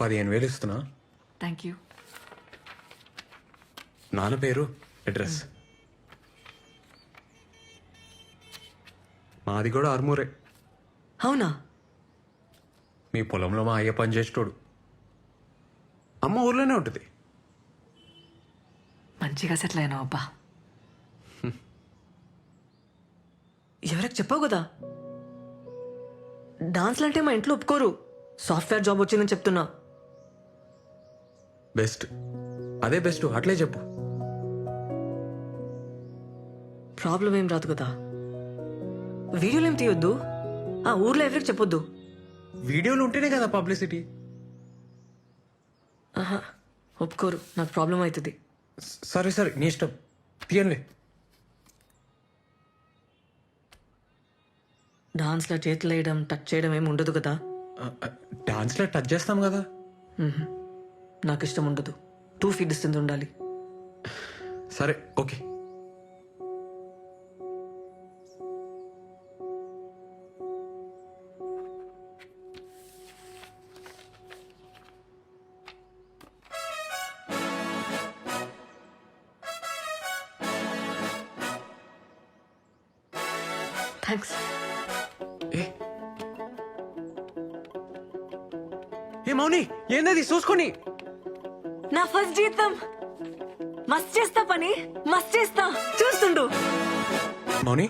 15,000 ఇస్తున్నా. Thank you. నాన్న పేరు, అడ్రస్. మాది కూడా ఆర్మూరే. అవునా? మీ పొలంలో మా అయ్య పని చేసేటోడు. అమ్మ ఊర్లోనే ఉంటుంది. మంచిగా సెటిల్ అయినావు అబ్బా. ఎవరికి చెప్పావు కదా, డాన్స్లు అంటే మా ఇంట్లో ఒప్పుకోరు. సాఫ్ట్వేర్ జాబ్ వచ్చిందని చెప్తున్నా. బెస్ట్, అదే బెస్ట్, అట్లే చెప్పు. ప్రాబ్లం ఏం రాదు కదా. వీడియోలు ఏం తీయొద్దు, ఆ ఊర్లో ఎవరికి చెప్పొద్దు. వీడియోలు ఉంటేనే కదా పబ్లిసిటీ. ఆహా, ఒప్పుకోరు, నాకు ప్రాబ్లం అవుతుంది. సరే సరే, నీ ఇష్టం, తీయండి. డాన్స్లో చేతులు వేయడం, టచ్ చేయడం ఏమి ఉండదు కదా. డాన్స్లో టచ్ చేస్తాం కదా. నాకు ఇష్టం ఉండదు. 2 feet డిస్టెన్స్ ఉండాలి. సరే ఓకే. థ్యాంక్స్. ఏ మౌని, ఏందది చూసుకొని? నా ఫస్ట్ జీతం. మస్త్ చేస్తా పని, మస్త్ చేస్తా, చూస్తుండు. మౌని,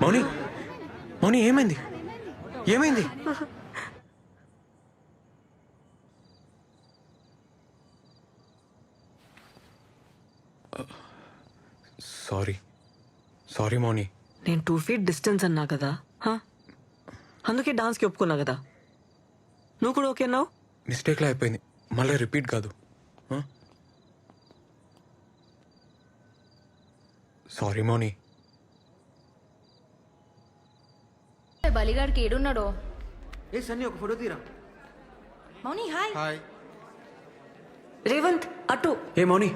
మౌని, మౌని, ఏమైంది? ఏమైంది? సారీ సారీ మౌని. నేను 2 feet డిస్టెన్స్ అన్నా కదా, అందుకే డాన్స్కి ఒప్పుకున్నా కదా. నువ్వు కూడా ఓకే అన్నావు. మిస్టేక్లా అయిపోయింది, మళ్ళీ రిపీట్ కాదు. సారీ మౌని. బలిగాడికి ఏడున్నాడో. ఏ సన్నీ, ఒక ఫోటో తీరా. మౌని హాయ్. హాయ్. రేవంత్ అటు. ఏ మౌని,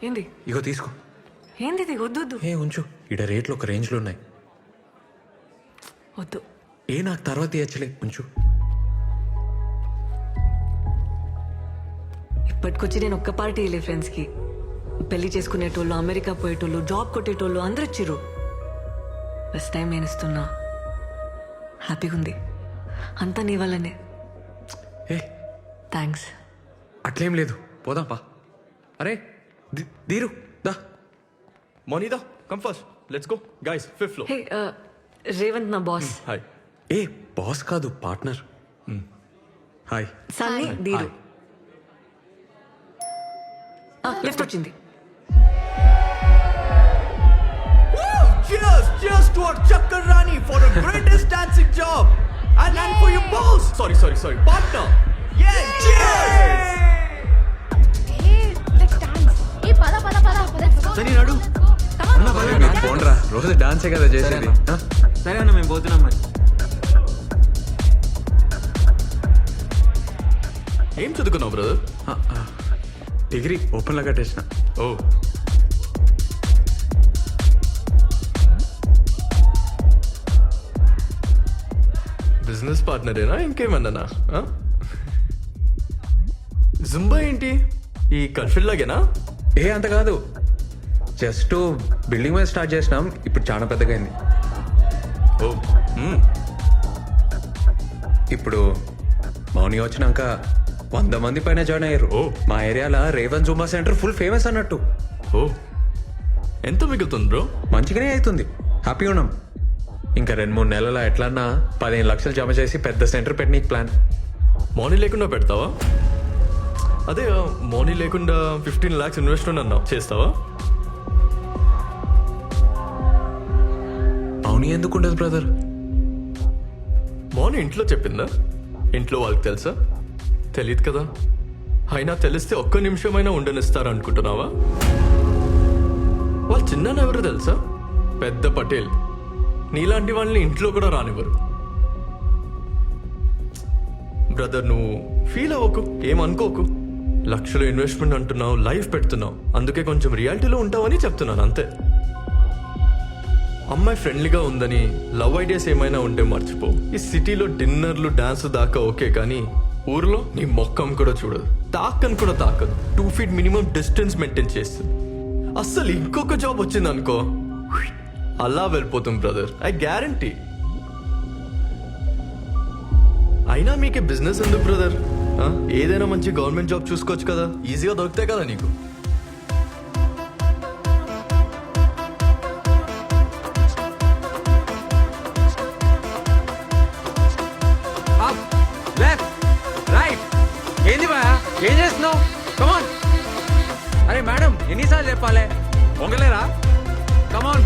ఏంది ఇగో తీసుకో. ఏంది ఇది? వద్దు వద్దు ఏ ఉంచు, ఇడ రేట్లు ఒక రేంజ్లో ఉన్నాయి. వద్దు. ఏ నాకు తర్వాత ఇచ్చలే, ఉంచు. ఇప్పటికొచ్చి నేను ఒక్క పార్టీ వెళ్ళే ఫ్రెండ్స్కి. పెళ్లి చేసుకునేటోళ్ళు, అమెరికా పోయేటోళ్ళు, జాబ్ కొట్టేటోళ్ళు అందరూ ఇచ్చిర్రు. ఫస్ట్ టైం నేను ఇస్తున్నా. హ్యాపీగా ఉంది. అంతా నీ వల్లనే. ఏ థ్యాంక్స్. అట్లేం లేదు, పోదాం పా. అరే దీరు దా. Monida, come first. Let's go. Guys, 5th floor. హే, రేవంత్ నా బాస్. Hi. ఏ బాస్ కాదు, పార్ట్నర్. హాయ్. సన్నీ, దీరు. లిఫ్ట్ వచ్చింది. Cheers! Cheers to our Chakkar Rani for the greatest dancing job! And for your boss! Sorry. Partner! Yeah! Cheers! Let's dance. ఏ పద సన్నీ నడు. పోండ్రా, రోజు డాన్సే కదా చేసేది. సరే అన్న, మేము పోతున్నాం మరి. ఏం చదువుకున్నావు బ్రదర్? డిగ్రీ ఓపెన్లో కట్టేసిన. ఓ, బిజినెస్ పార్ట్నరేనా ఇంకేమన్నానా? జుంబా ఏంటి, ఈ కల్ఫిల్ లాగేనా? ఏ అంత కాదు, జస్ట్ బిల్డింగ్ మీద స్టార్ట్ చేసినాం, ఇప్పుడు చాలా పెద్దగా అయింది. ఓ, ఇప్పుడు మౌని వచ్చినాక 100 మంది పైన జాయిన్ అయ్యారు. ఓ. మా ఏరియాలో Revan Zumba centre full famous అన్నట్టు. ఓ, ఎంత మిగులుతుంది బ్రో? మంచిగానే అవుతుంది, హ్యాపీ ఉన్నాం. ఇంకా 2-3 నెలల ఎట్లన్నా 15 లక్షలు జమ చేసి పెద్ద సెంటర్ పెట్టనీకి ప్లాన్. మనీ లేకుండా పెడతావా? అదే మనీ లేకుండా 15 lakhs ఇన్వెస్ట్మెంట్ అన్నావు, చేస్తావా? మౌని ఎందుకు ఉండదు బ్రదర్? మౌని ఇంట్లో చెప్పిందా? ఇంట్లో వాళ్ళకి తెలుసా? తెలియదు కదా. అయినా తెలిస్తే ఒక్క నిమిషమైనా ఉండనిస్తారు అనుకుంటున్నావా? వాళ్ళు చిన్న ఎవరు తెలుసా? పెద్ద పటేల్. నీలాంటి వాళ్ళని ఇంట్లో కూడా రానివ్వరు. బ్రదర్, నువ్వు ఫీల్ అవ్వకు, ఏమనుకోకు. లక్షలు ఇన్వెస్ట్మెంట్ అంటున్నావు, లైఫ్ పెడుతున్నావు, అందుకే కొంచెం రియాలిటీలో ఉంటావని చెప్తున్నాను అంతే. అమ్మాయి ఫ్రెండ్లీగా ఉందని లవ్ ఐడియాస్ ఏమైనా ఉంటే మర్చిపో. ఈ సిటీలో డిన్నర్లు డాన్స్ దాకా ఓకే, కానీ ఊర్లో నీ మొక్కం కూడా చూడదు, తాకని కూడా తాకదు, 2 feet మినిమం డిస్టెన్స్ మెయింటైన్ చేస్తుంది. అస్సలు ఇంకొక జాబ్ వచ్చింది అనుకో, అలా వెళ్ళిపోతుంది బ్రదర్, ఐ గ్యారంటీ. అయినా మీకే బిజినెస్ ఎందుకు బ్రదర్? ఏదైనా మంచి గవర్నమెంట్ జాబ్ చూసుకోవచ్చు కదా, ఈజీగా దొరుకుతాయి కదా నీకు. ఏంది బా ఏం చేస్తున్నావు? కమాన్. అరే మేడం ఎన్నిసార్లు చెప్పాలి, పొంగలేరా? కమాన్.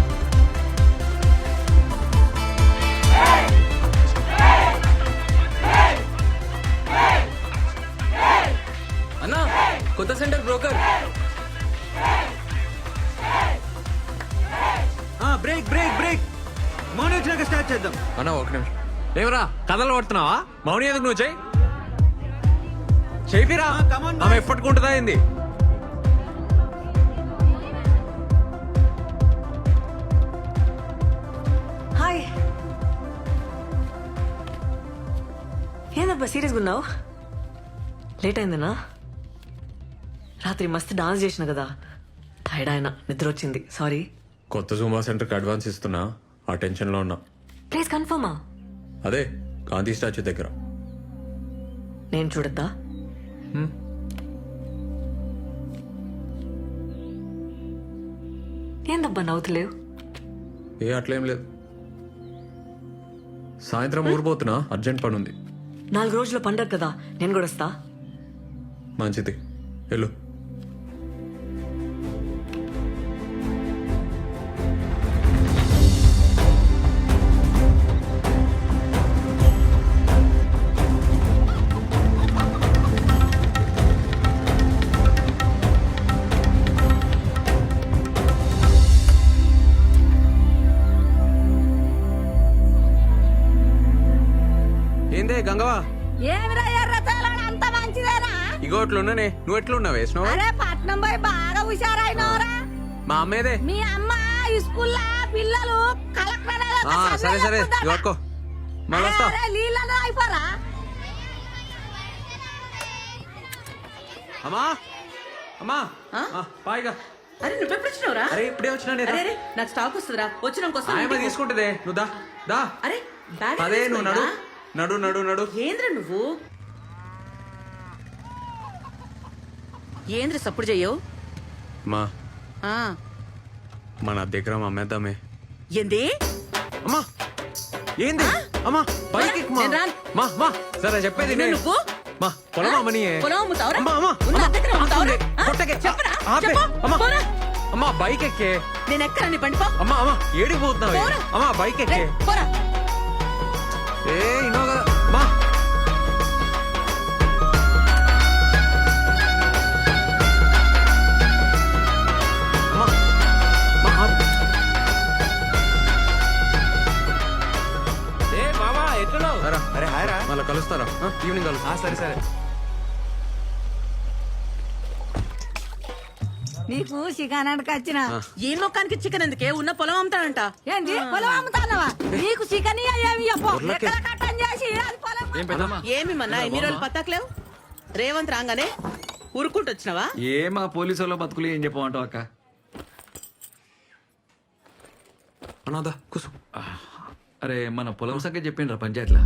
అన్నా కొత్త centre broker. Break break break. Mouni వచ్చినాక స్టార్ట్ చేద్దాం. అన్నా ఒక నిమిషం. ఏమరా కథలు పడుతున్నావా? మౌని ఎందుకు నువ్వు చెయ్యి చేపిరా. come on, ఆమె ఎప్పటికుంటుందా ఏంది? హాయ్. ఏందబ్బా సీరియస్గా ఉన్నావు? లేట్ అయిందనా? రాత్రి మస్తు డాన్స్ చేసిన కదా, టైర్డ్ ఆయన, నిద్ర వచ్చింది, సారీ. కొత్త జూమా సెంటర్కి అడ్వాన్స్ ఇస్తున్నా, ఆ టెన్షన్లో ఉన్నా. ప్లీజ్ కన్ఫర్మా? అదే గాంధీ స్టాచ్యూ దగ్గర. నేను చూడద్దా? ఏందబ్బా నవ్వుతలేవు? ఏ అట్లేం లేదు. సాయంత్రం ఊరిపోతున్నా, అర్జెంట్ పని ఉంది. 4 రోజుల పండగ కదా, నేను కూడా వస్తా. మంచిది వెళ్ళు. ఏందే గంగవా? ఏమిరా ఎర్రచాలని అంత మంచిదేనా? ఇగో అట్లున్నానే, నువ్వు ఎట్లున్నావు? వేసినావు? అరే పట్నం పోయి బాగా హుషారైనవరా. మా అమ్మేదే. మీ అమ్మ ఈ స్కూల్లో పిల్లలు కలెక్టర్ సరే సరే ఇగో మళ్ళీ వస్తా. నీళ్ళలో అయిపోరా. అమ్మా అమ్మా పాయిగా. అరే నువ్వెప్పుడు వచ్చినావురా? అరే ఇప్పుడే వచ్చినా. అరే అరే నాకు స్టాక్ వస్తుందిరా, వచ్చినాక ఆయమ్మ తీసుకుంటుందే, నువ్వు దా దా. అరే బ్యాగ్ అదే నువ్వు నడు నడు నడు నడు. ఏంద్ర నువ్వు ఏంద్ర సప్పుడు చెయ్యవు? మా ఆ, మన దగ్గర అమ్మేద్దామే. ఏంది? అమ్మా ఏంది? అమ్మా పైకి ఎక్కు, మా. నేను రాను. మా మా సరే చెప్పేది నువ్వు నువ్వు మా పొలం అమ్మని. పొలం అమ్ముతావురా? అమ్మా అమ్మా ఉన్న అమ్మా, దగ్గర అమ్ముతావురా? ఆ? కొట్టకే. చెప్పరా? ఆపే. చెప్పు. అమ్మా పోరా. అమ్మా బైక్ ఎక్కే. నేను ఎక్కరా నీ బండి పో. అమ్మా అమ్మా ఏడికి పోతున్నావు? పోరా. అమ్మా బైక్ ఎక్కే. రేయ్, పోరా. ఏ ఇన్నో కదా మా. అమ్మా మా ఆపు. ఏ బాబా ఎట్లున్నావు? రా. అరే హాయ్ రా. మళ్ళీ కలుస్తారా? ఈవినింగ్ కలుస్తా. సరే సరే. నీకు చికెనానికి వచ్చిన ఈ మొక్కానికి చికెన్ ఎందుకే? ఉన్న పొలం అమ్ముతాడంట. ఏంది పొలం అమ్ముతానవా? నీకు చికెన్ ఏమి చెప్పు. ఎక్కడ కట్టం చేసి అది పొలం. ఏమి మన్నా ఎన్ని రోజులు పత్తాకలేవు? రేవంత్ రాగానే ఉరుకుంటూ వచ్చినావా? ఏ మా పోలీసు వాళ్ళ బతుకులు ఏం చెప్పమంటావు అక్క? అనాదా కూసు. అరే మన పొలం సంగతి చెప్పిండ్రా పంచాయతీలా.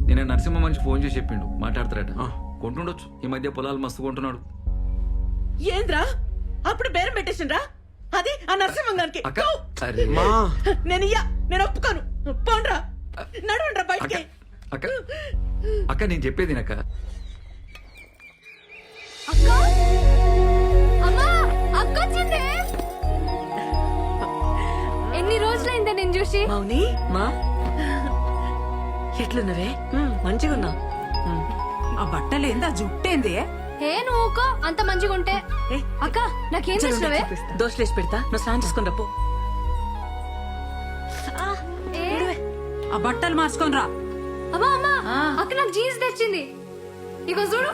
నేను నరసింహ మనిషి ఫోన్ చేసి చెప్పిండు, మాట్లాడతారట. కొంటుండొచ్చు, ఈ మధ్య పొలాలు మస్తు కొంటున్నాడు. ఏంద్రా అప్పుడు బేరం పెట్టేసిండ్రా? అది ఆ నరసింహంగానికి. అక్క అరే మా నేను ఇయ్యా, నేను ఒప్పుకోను. పోండ్రా, నడవండ్రా బయటికి. అక్క అక్క నేను చెప్పేది అక్క. ఎన్ని రోజులైందా నేను చూసి? మౌని మా ఎట్లున్నవే? మంచిగున్నా. ఆ బట్టలు ఏందా జుట్టేంది? ఏ నువ్వుకో అంత మంచిగా ఉంటే. ఏ, అక్క నాకేం చేసినవే? దోశలేసి పెడతా, నువ్వు స్నానం చేసుకుని రప్పు. ఆ బట్టలు మార్చుకొని రా. అమ్మా అమ్మా అక్క నాకు జీన్స్ తెచ్చింది, ఇగో చూడు.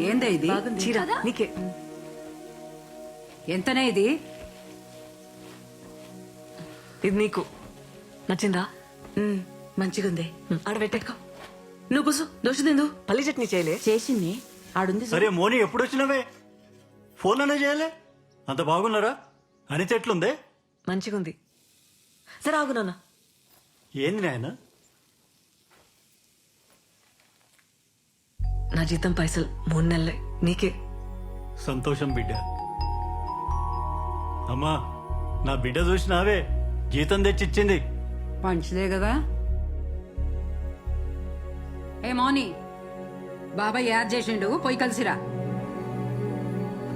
ఏందా ఇది? చీర నీకే. ఎంతనే ఇది? ఇది నీకు నచ్చిందా? మంచిగుంది. ఆడ పెట్టేకో. నువ్వు కూసు దోశ తిందు పల్లి చట్నీ చేయలే చేసింది ఆడుంది సరే మోని ఎప్పుడు వచ్చినవే ఫోన్లోనే చేయలే అంత బాగున్నారా అని చెట్లుందే మంచిగుంది సరే ఆగు నాన్న ఏంది నాయన నా జీతం పైసలు 3 నెలలే నీకే సంతోషం బిడ్డ అమ్మా నా బిడ్డ చూసినావే జీతం తెచ్చిచ్చింది మంచిదే కదా ఏ మౌని బాబాయ్ యాద్ చేసిండు పోయి కలిసిరా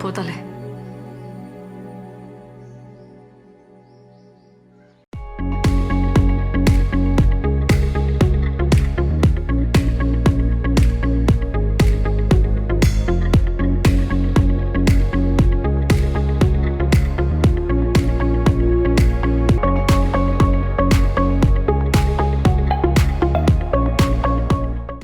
పోతాలే